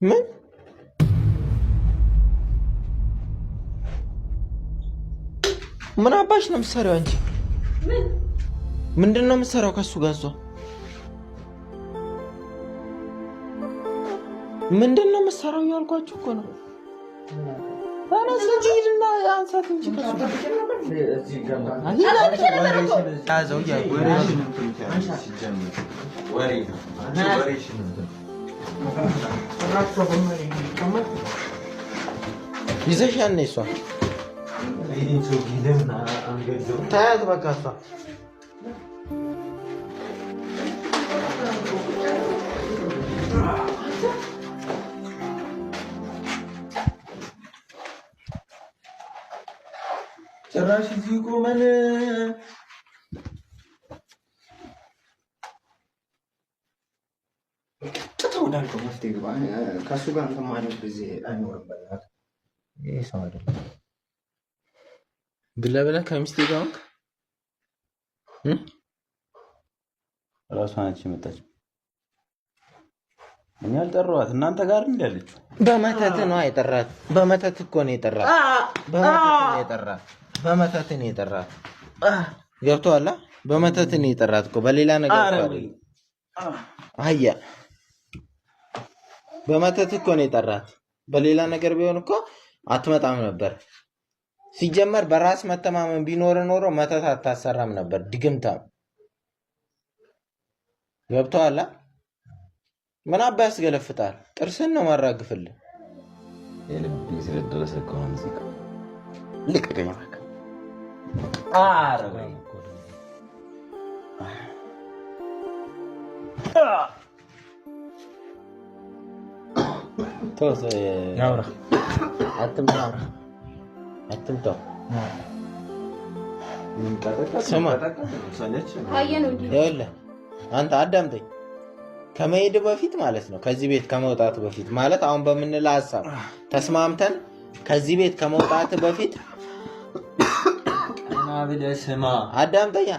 ምን አባሽ ነው የምትሰሪው አንቺ? ምንድን ነው የምትሰራው ከሱ ጋር? እሷ ምንድን ነው የምትሰራው እያልኳችሁ እኮ ነው። ተነስ እንጂ ሂድና አንሳት እንጂ ከሱ ይዘሻል ነው እሷ ታያት በቃ እሷ ጭራሽ እዚህ ቆመን ተወዳልኩ መፍትሄ ግባ ከእሱ ጋር እንትን ማለት ጊዜ አይኖርም። ይሄ ሰው አይደለም ብለህ ከሚስቴ ጋር እራሷ ነች የመጣችው። እኔ አልጠራኋት እናንተ ጋር እንዳለችው በመተት ነው የጠራት። በመተት እኮ ነው የጠራት። በመተት ነው የጠራት። ገብቶሃል? በመተት ነው የጠራት እኮ በሌላ ነገር አይደል? አያ በመተት እኮ ነው የጠራት። በሌላ ነገር ቢሆን እኮ አትመጣም ነበር። ሲጀመር በራስ መተማመን ቢኖር ኖሮ መተት አታሰራም ነበር። ድግምታም ገብቶሃል? ምን አባ ያስገለፍጣል? ጥርስን ነው ማራግፍልህ። የልብ ስለደረሰ እኮ ነው ሙዚቃ ልቀቀኝ እባክህ። አረበይ ቶስ ያውራ አትምታው። ስማ ይኸውልህ አንተ አዳምጠኝ። ከመሄድ በፊት ማለት ነው ከዚህ ቤት ከመውጣት በፊት ማለት አሁን በምንለው ሀሳብ ተስማምተን ከዚህ ቤት ከመውጣት በፊት ቀና ብለህ ስማ። አዳምጠኛ።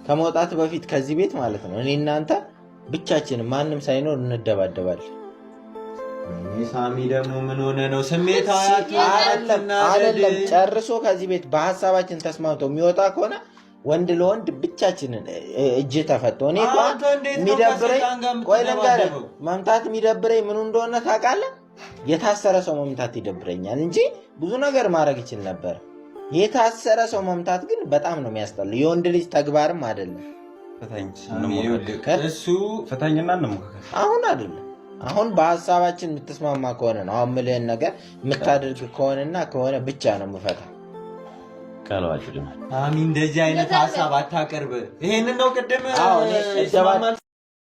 ከመውጣት በፊት ከዚህ ቤት ማለት ነው እኔ እናንተ ብቻችንን ማንም ሳይኖር እንደባደባለን። ሳሚ ደግሞ ምን ሆነ ነው? ስሜታዊ አይደለም። ጨርሶ ከዚህ ቤት በሀሳባችን ተስማምቶ የሚወጣ ከሆነ ወንድ ለወንድ ብቻችንን እጅ ተፈቶ እኔ የሚደብረኝ ቆይ ልንገርህ፣ መምታት የሚደብረኝ ምኑ እንደሆነ ታውቃለህ? የታሰረ ሰው መምታት ይደብረኛል እንጂ ብዙ ነገር ማድረግ ይችል ነበር። የታሰረ ሰው መምታት ግን በጣም ነው የሚያስጠላው። የወንድ ልጅ ተግባርም አይደለም። እሱ ፈታኝና እንሞካከር። አሁን አይደለም አሁን በሀሳባችን የምትስማማ ከሆነ ነው። አሁን ምልህን ነገር የምታደርግ ከሆነና ከሆነ ብቻ ነው የምፈታ። ቃላችሁ አሚ እንደዚህ አይነት ሐሳብ አታቀርብ። ይሄንን ነው ቅድም